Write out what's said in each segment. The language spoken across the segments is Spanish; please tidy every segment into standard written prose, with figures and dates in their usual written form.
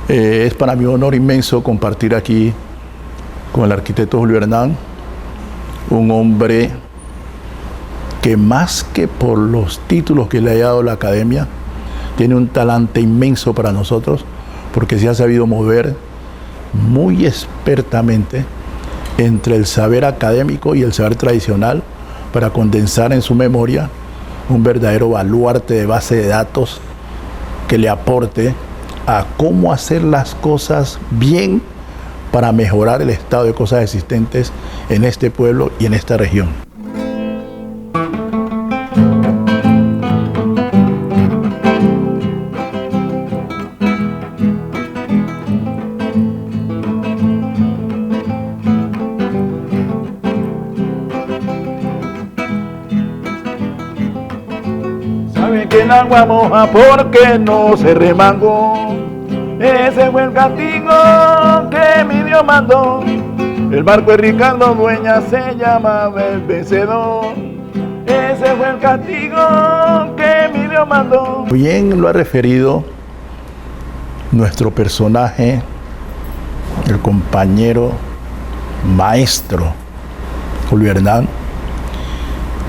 Es para mí un honor inmenso compartir aquí con el arquitecto Julio Hernán, un hombre que más que por los títulos que le ha dado la academia, tiene un talante inmenso para nosotros, porque se ha sabido mover muy expertamente entre el saber académico y el saber tradicional para condensar en su memoria un verdadero baluarte de base de datos que le aporte a cómo hacer las cosas bien para mejorar el estado de cosas existentes en este pueblo y en esta región. Saben que el agua moja porque no se remangó. Ese fue el castigo que mi Dios mandó. El barco de Ricardo Dueña se llamaba el vencedor. Ese fue el castigo que mi Dios mandó. Bien lo ha referido nuestro personaje, el compañero maestro Julio Hernán.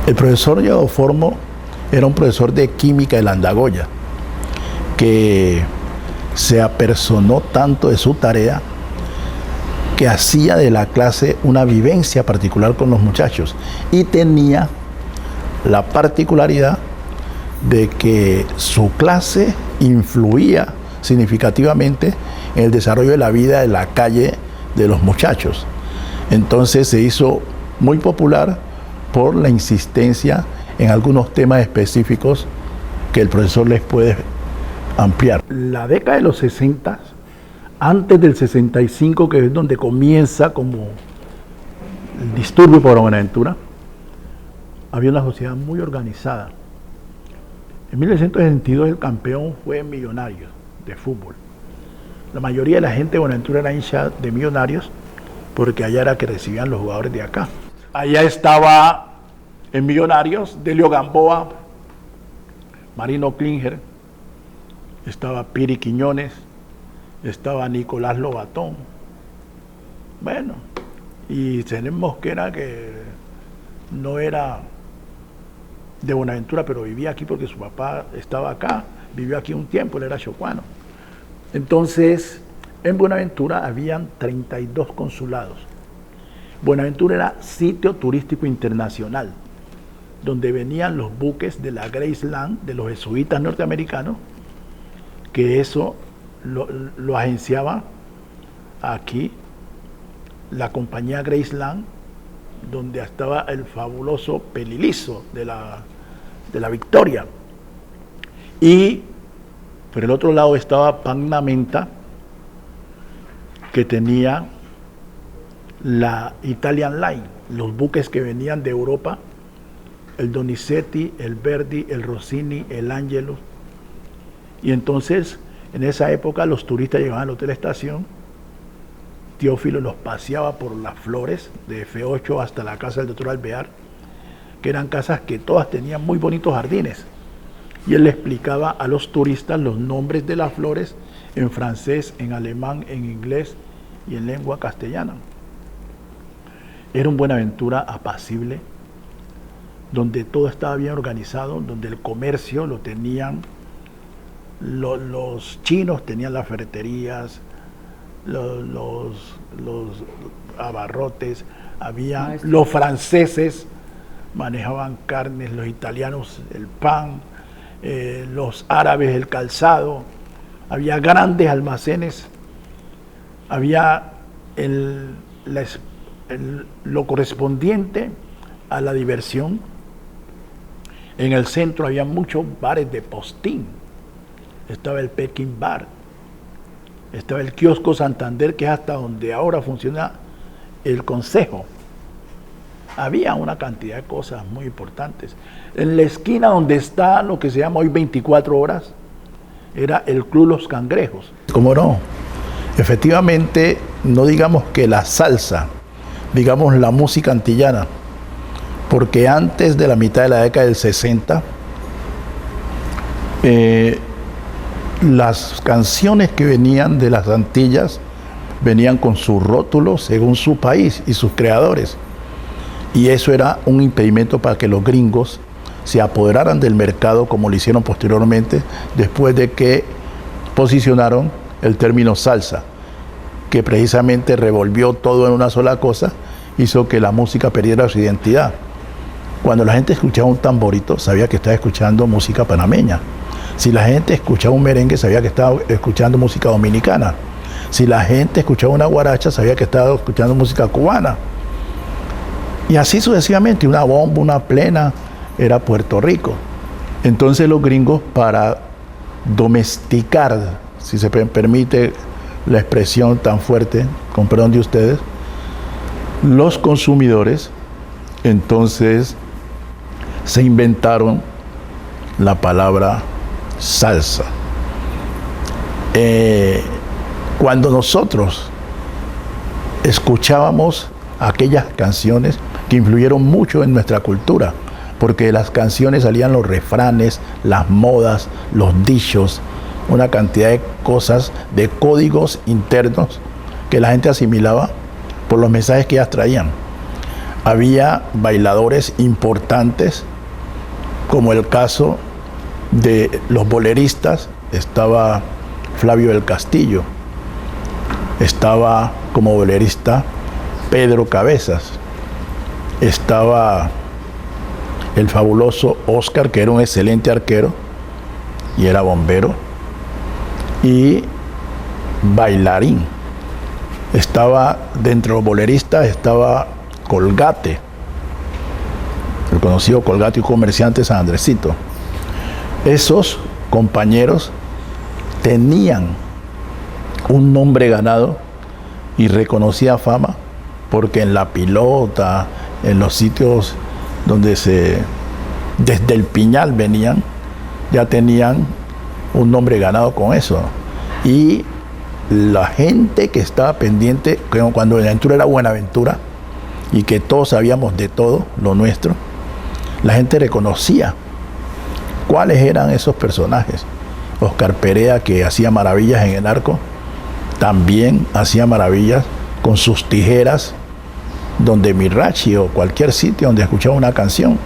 El profesor Diego Formo era un profesor de química de Landagoya que se apersonó tanto de su tarea que hacía de la clase una vivencia particular con los muchachos y tenía la particularidad de que su clase influía significativamente en el desarrollo de la vida de la calle de los muchachos. Entonces se hizo muy popular por la insistencia en algunos temas específicos que el profesor les puede ampliar. La década de los 60, antes del 65, que es donde comienza como el disturbio por Buenaventura, había una sociedad muy organizada. En 1962 el campeón fue Millonarios de fútbol. La mayoría de la gente de Buenaventura era hincha de Millonarios porque allá era que recibían los jugadores de acá. Allá estaba en Millonarios Delio Gamboa, Marino Klinger, estaba Piri Quiñones, estaba Nicolás Lobatón. Bueno, y Zenén Mosquera, que no era de Buenaventura, pero vivía aquí porque su papá estaba acá, vivió aquí un tiempo, él era chocuano. Entonces, en Buenaventura habían 32 consulados. Buenaventura era sitio turístico internacional, donde venían los buques de la Graceland, de los jesuitas norteamericanos, que eso lo agenciaba aquí la compañía Graceland, donde estaba el fabuloso Pelilizo de la Victoria. Y por el otro lado estaba Pagnamenta, que tenía la Italian Line, los buques que venían de Europa, el Donizetti, el Verdi, el Rossini, el Angelo. Y entonces, en esa época, los turistas llegaban al Hotel Estación, Teófilo los paseaba por las flores, de F8 hasta la casa del doctor Alvear, que eran casas que todas tenían muy bonitos jardines. Y él le explicaba a los turistas los nombres de las flores en francés, en alemán, en inglés y en lengua castellana. Era un Buenaventura apacible, donde todo estaba bien organizado, donde el comercio lo tenían, los chinos tenían las ferreterías, los abarrotes, había los franceses manejaban carnes, los italianos el pan, los árabes el calzado, había grandes almacenes, había lo correspondiente a la diversión. En el centro había muchos bares de postín. Estaba el Peking Bar, estaba el kiosco Santander, que es hasta donde ahora funciona el Consejo. Había una cantidad de cosas muy importantes. En la esquina donde está lo que se llama hoy 24 horas, era el Club Los Cangrejos. ¿Cómo no? Efectivamente, no digamos que la salsa, digamos la música antillana, porque antes de la mitad de la década del 60, las canciones que venían de las Antillas venían con sus rótulos según su país y sus creadores. Y eso era un impedimento para que los gringos se apoderaran del mercado, como lo hicieron posteriormente, después de que posicionaron el término salsa, que precisamente revolvió todo en una sola cosa, hizo que la música perdiera su identidad. Cuando la gente escuchaba un tamborito, sabía que estaba escuchando música panameña. Si la gente escuchaba un merengue, sabía que estaba escuchando música dominicana. Si la gente escuchaba una guaracha, sabía que estaba escuchando música cubana. Y así sucesivamente, una bomba, una plena, era Puerto Rico. Entonces los gringos, para domesticar, si se permite la expresión tan fuerte, con perdón de ustedes, los consumidores, entonces se inventaron la palabra salsa. Cuando nosotros escuchábamos aquellas canciones que influyeron mucho en nuestra cultura, porque de las canciones salían los refranes, las modas, los dichos, una cantidad de cosas, de códigos internos que la gente asimilaba por los mensajes que ellas traían. Había bailadores importantes, como el caso de los boleristas. Estaba Flavio del Castillo, estaba como bolerista Pedro Cabezas, estaba el fabuloso Oscar, que era un excelente arquero y era bombero y bailarín. Estaba dentro de los boleristas, estaba Colgate, el conocido Colgate y comerciante San Andresito. Esos compañeros tenían un nombre ganado y reconocida fama, porque en La Pilota, en los sitios donde desde el Piñal venían, ya tenían un nombre ganado con eso. Y la gente que estaba pendiente, cuando Buenaventura era Buenaventura, y que todos sabíamos de todo lo nuestro, la gente reconocía cuáles eran esos personajes. Oscar Perea, que hacía maravillas en el arco, también hacía maravillas con sus tijeras, donde Mirachi o cualquier sitio donde escuchaba una canción.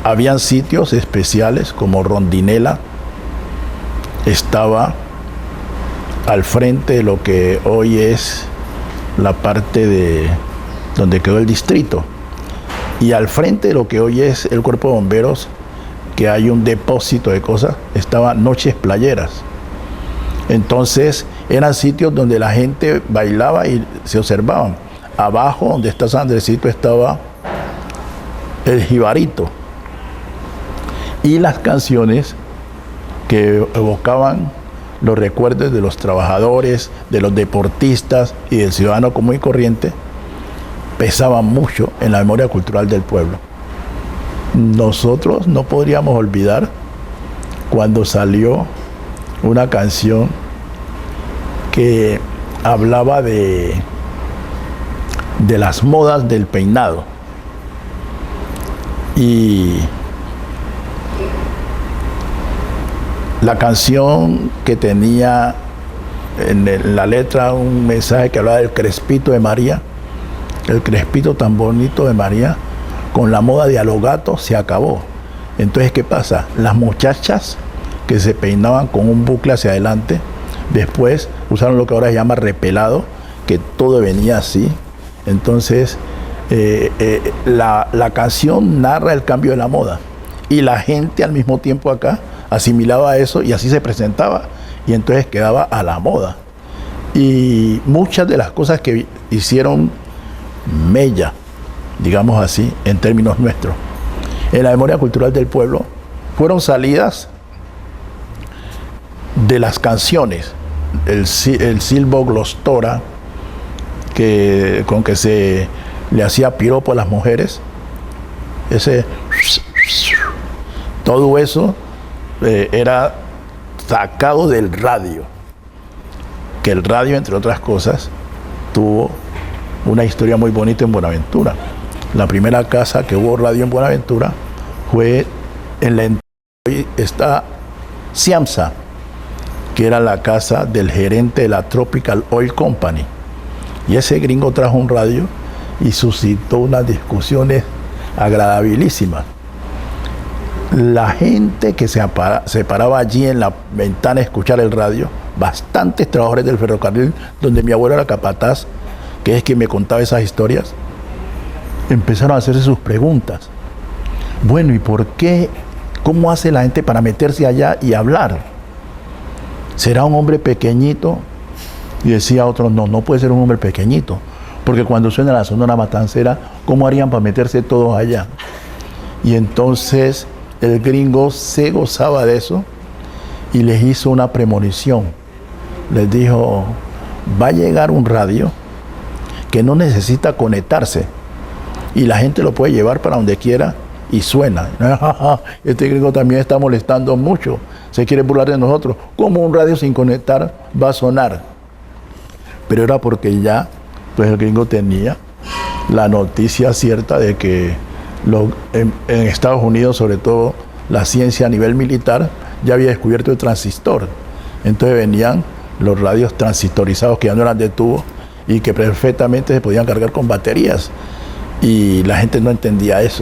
Habían sitios especiales como Rondinela, estaba al frente de lo que hoy es la parte de donde quedó el distrito, y al frente de lo que hoy es el cuerpo de bomberos, que hay un depósito de cosas, estaba Noches Playeras. Entonces eran sitios donde la gente bailaba y se observaban. Abajo, donde está San Andresito, estaba el Jibarito, y las canciones que evocaban los recuerdos de los trabajadores, de los deportistas y del ciudadano común y corriente pesaban mucho en la memoria cultural del pueblo. Nosotros no podríamos olvidar cuando salió una canción que hablaba de las modas del peinado, y la canción que tenía en la letra un mensaje que hablaba del crespito de María, el crespito tan bonito de María, con la moda de alogato se acabó. Entonces, ¿qué pasa? Las muchachas que se peinaban con un bucle hacia adelante, después usaron lo que ahora se llama repelado, que todo venía así. Entonces, la canción narra el cambio de la moda, y la gente al mismo tiempo acá asimilaba eso y así se presentaba, y entonces quedaba a la moda. Y muchas de las cosas que hicieron mella, digamos así, en términos nuestros, en la memoria cultural del pueblo, fueron salidas de las canciones el silbo glostora, con que se le hacía piropo a las mujeres. Todo eso era sacado del radio. Que el radio, entre otras cosas, tuvo una historia muy bonita en Buenaventura. La primera casa que hubo radio en Buenaventura fue en la entrada. Hoy está Ciamsa, que era la casa del gerente de la Tropical Oil Company. Y ese gringo trajo un radio y suscitó unas discusiones agradabilísimas. La gente que se paraba allí en la ventana a escuchar el radio, bastantes trabajadores del ferrocarril, donde mi abuelo era capataz, que es quien me contaba esas historias, empezaron a hacerse sus preguntas. Bueno, ¿y por qué? ¿Cómo hace la gente para meterse allá y hablar? ¿Será un hombre pequeñito? Y decía otro, no puede ser un hombre pequeñito, porque cuando suena la Sonora Matancera, ¿cómo harían para meterse todos allá? Y entonces el gringo se gozaba de eso y les hizo una premonición. Les dijo, va a llegar un radio que no necesita conectarse y la gente lo puede llevar para donde quiera y suena. Este gringo también está molestando mucho, se quiere burlar de nosotros. ¿Cómo un radio sin conectar va a sonar? Pero era porque ya, pues el gringo tenía la noticia cierta de que en Estados Unidos, sobre todo la ciencia a nivel militar, ya había descubierto el transistor. Entonces venían los radios transistorizados que ya no eran de tubo y que perfectamente se podían cargar con baterías. Y la gente no entendía eso.